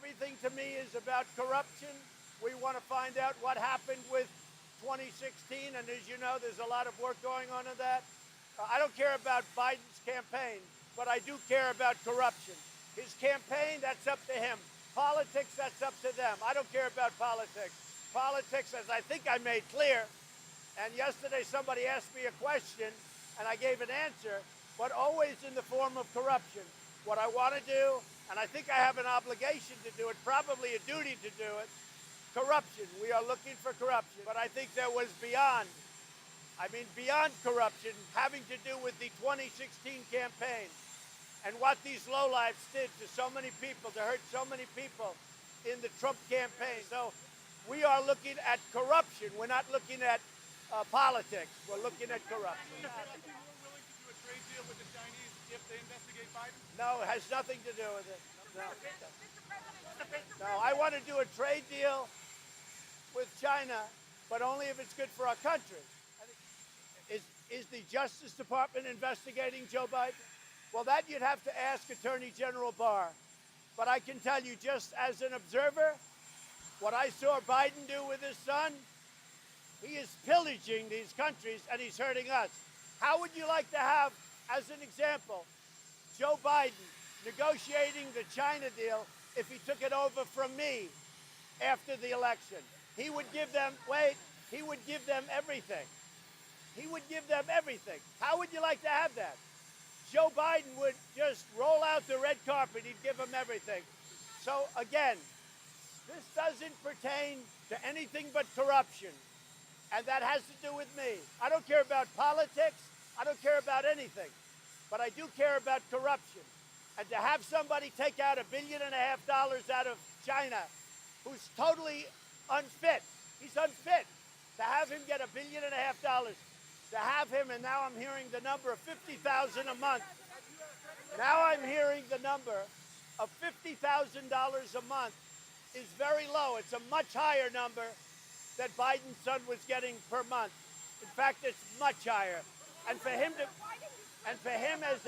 Everything to me is about corruption. We want to find out what happened with 2016, and as you know, there's a lot of work going on in that. I don't care about Biden's campaign, but I do care about corruption. His campaign, that's up to him. Politics, that's up to them. I don't care about politics. Politics, as I think I made clear, and yesterday somebody asked me a question, and I gave an answer, but always in the form of corruption. What I want to do, and I think I have an obligation to do it, probably a duty to do it, corruption. We are looking for corruption. But I think there was beyond corruption, having to do with the 2016 campaign and what these lowlifes did to so many people, to hurt so many people in the Trump campaign. So we are looking at corruption. We're not looking at politics. We're looking at corruption. Would you be more willing to do a trade deal with the Chinese if they investigate Biden? No, it has nothing to do with it. No, I want to do a trade deal with China, but only if it's good for our country. Is the Justice Department investigating Joe Biden? Well, that you'd have to ask Attorney General Barr. But I can tell you, just as an observer, what I saw Biden do with his son, he is pillaging these countries and he's hurting us. How would you like to have, as an example, Joe Biden negotiating the China deal if he took it over from me after the election? He would give them, he would give them everything. He would give them everything. How would you like to have that? Joe Biden would just roll out the red carpet. He'd give them everything. So again, this doesn't pertain to anything but corruption. And that has to do with me. I don't care about politics. I don't care about anything. But I do care about corruption. And to have somebody take out $1.5 billion out of China, who's totally unfit. He's unfit. To have him get $1.5 billion, to have him, and now I'm hearing the number of $50,000 a month. Now I'm hearing the number of $50,000 a month is very low. It's a much higher number that Biden's son was getting per month. In fact, it's much higher. And for him as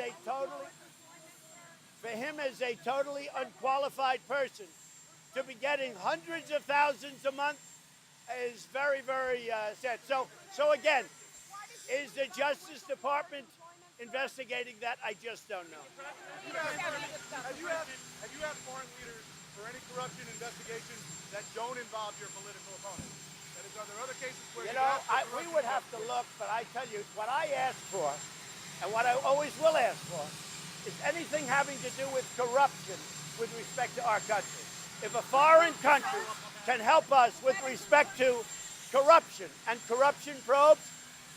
a totally unqualified person to be getting hundreds of thousands a month is very, very sad. So again, is the Justice Department investigating that? I just don't know. Have you had foreign leaders for any corruption investigations that don't involve your political opponent? That is, are there other cases where we would have to look, but I tell you, what I ask for, and what I always will ask for, is anything having to do with corruption with respect to our country. If a foreign country can help us with respect to corruption and corruption probes,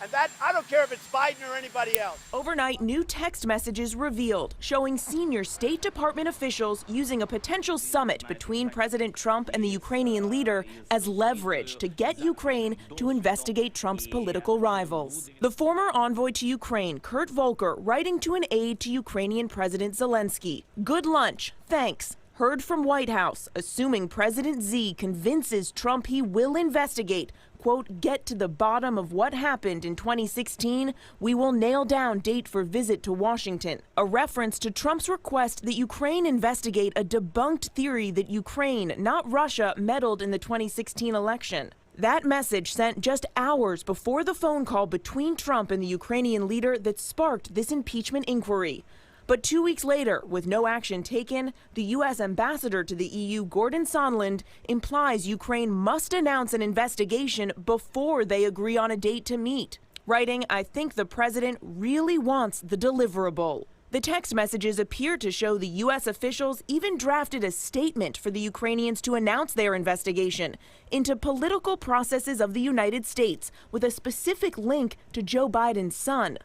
and that, I don't care if it's Biden or anybody else. Overnight, new text messages revealed showing senior State Department officials using a potential summit between President Trump and the Ukrainian leader as leverage to get Ukraine to investigate Trump's political rivals. The former envoy to Ukraine, Kurt Volker, writing to an aide to Ukrainian President Zelensky, "Good lunch, thanks." Heard from White House, assuming President Xi convinces Trump he will investigate, quote, "get to the bottom of what happened in 2016, we will nail down date for visit to Washington." A reference to Trump's request that Ukraine investigate a debunked theory that Ukraine, not Russia, meddled in the 2016 election. That message sent just hours before the phone call between Trump and the Ukrainian leader that sparked this impeachment inquiry. But 2 weeks later, with no action taken, the U.S. ambassador to the EU, Gordon Sondland, implies Ukraine must announce an investigation before they agree on a date to meet, writing, "I think the president really wants the deliverable." The text messages appear to show the U.S. officials even drafted a statement for the Ukrainians to announce their investigation into political processes of the United States, with a specific link to Joe Biden's son.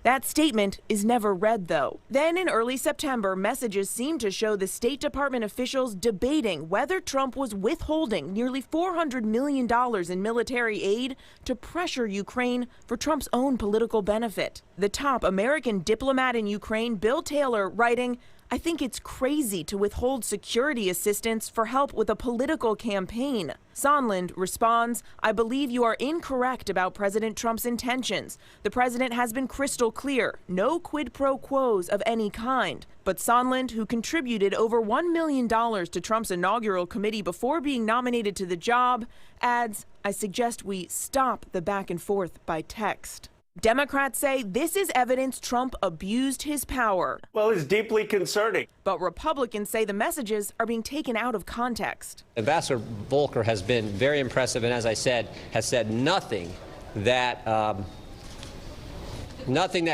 That statement is never read, though. Then in early September, messages seemed to show the State Department officials debating whether Trump was withholding nearly $400 million in military aid to pressure Ukraine for Trump's own political benefit. The top American diplomat in Ukraine, Bill Taylor, writing, I think it's crazy to withhold security assistance for help with a political campaign. Sondland responds, I believe you are incorrect about President Trump's intentions. The president has been crystal clear, no quid pro quos of any kind. But Sondland, who contributed over $1 million to Trump's inaugural committee before being nominated to the job, adds, I suggest we stop the back and forth by text. Democrats say this is evidence Trump abused his power. Well, it's deeply concerning. But Republicans say the messages are being taken out of context. Ambassador Volker has been very impressive and, as I said, has said nothing that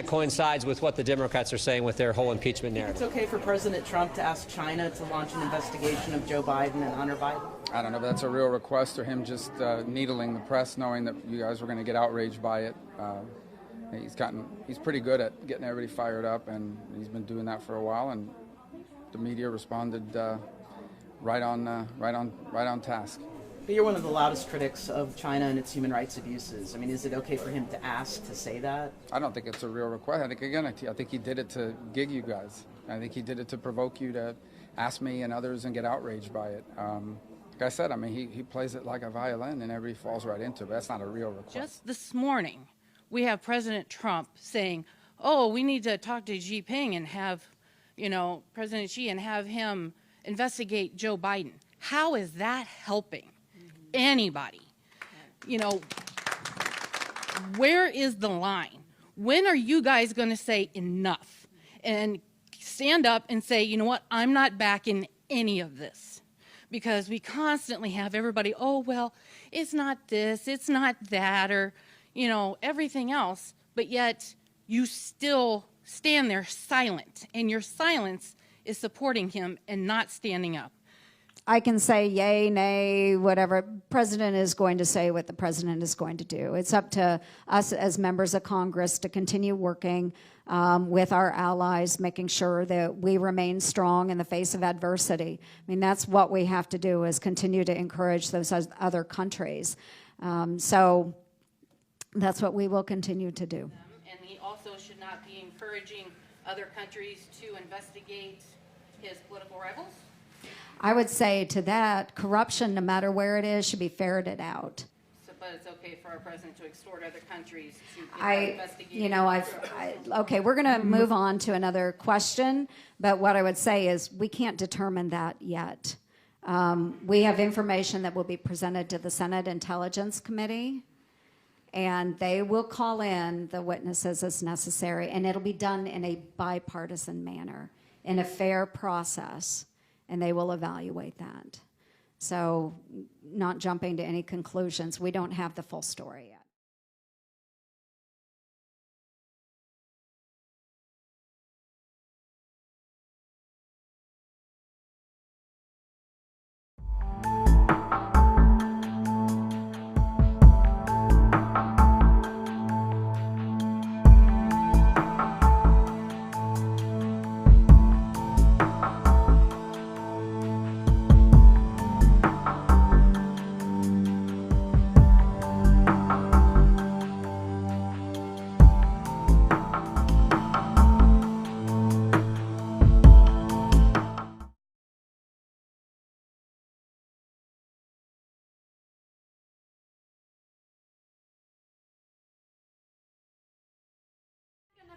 coincides with what the Democrats are saying with their whole impeachment narrative. It's okay for President Trump to ask China to launch an investigation of Joe Biden and Hunter Biden? I don't know, but that's a real request, or him just needling the press, knowing that you guys were going to get outraged by it. He's pretty good at getting everybody fired up, and he's been doing that for a while, and the media responded right on task. But you're one of the loudest critics of China and its human rights abuses. I mean, is it okay for him to ask to say that? I don't think it's a real request. I think he did it to gig you guys. I think he did it to provoke you to ask me and others and get outraged by it. Like I said, I mean, he plays it like a violin, and everybody falls right into it, but that's not a real request. Just this morning, we have President Trump saying, oh, we need to talk to Xi Jinping and have, President Xi and have him investigate Joe Biden. How is that helping anybody? Where is the line? When are you guys going to say enough and stand up and say, you know what, I'm not backing any of this? Because we constantly have everybody, oh, well, it's not this, it's not that, or everything else, but yet you still stand there silent, and your silence is supporting him and not standing up. I can say yay, nay, whatever. President is going to say what the president is going to do. It's up to us as members of Congress to continue working with our allies, making sure that we remain strong in the face of adversity. I mean, that's what we have to do, is continue to encourage those other countries. So that's what we will continue to do. And he also should not be encouraging other countries to investigate his political rivals? I would say to that, corruption, no matter where it is, should be ferreted out. So, but it's okay for our president to extort other countries to investigate. Okay, we're going to move on to another question, but what I would say is we can't determine that yet. We have information that will be presented to the Senate Intelligence Committee, and they will call in the witnesses as necessary, and it'll be done in a bipartisan manner, in a fair process, and they will evaluate that. So, not jumping to any conclusions. We don't have the full story yet.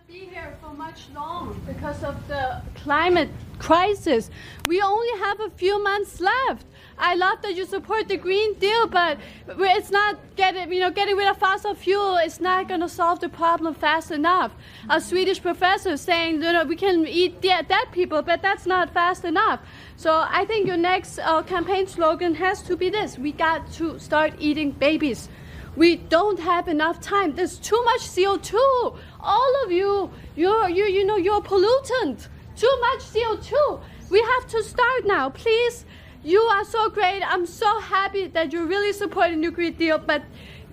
Be here for much long because of the climate crisis. We only have a few months left. I love that you support the Green Deal, but it's not getting rid of fossil fuel. It's not going to solve the problem fast enough. A Swedish professor saying, we can eat dead people, but that's not fast enough. So I think your next campaign slogan has to be this: we got to start eating babies. We don't have enough time. There's too much CO2. All of you, you're a pollutant. Too much CO2. We have to start now, please. You are so great. I'm so happy that you're really supporting the Green Deal, but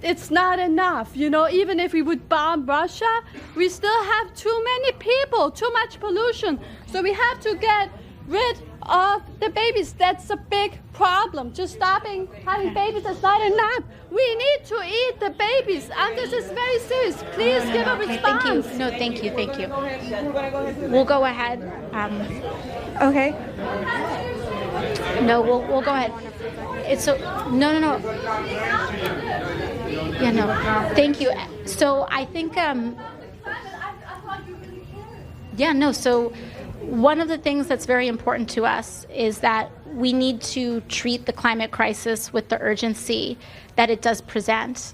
it's not enough. Even if we would bomb Russia, we still have too many people, too much pollution. So we have to get rid of the babies. That's a big problem. Just stopping having babies is not enough. We need to eat the babies, and this is very serious. Please give a response. Thank you. No, thank you. Thank you. We'll go ahead. Okay. No, we'll go ahead. It's so no. Yeah, no. Thank you. So I think yeah, no. So one of the things that's very important to us is that we need to treat the climate crisis with the urgency that it does present.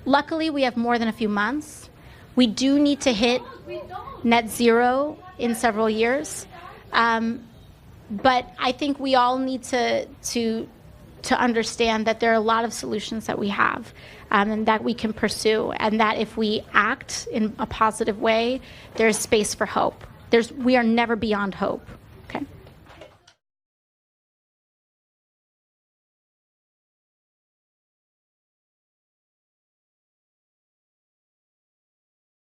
Luckily, we have more than a few months. We do need to hit net zero in several years. But I think we all need to understand that there are a lot of solutions that we have and that we can pursue, and that if we act in a positive way, there's space for hope. We are never beyond hope. Okay.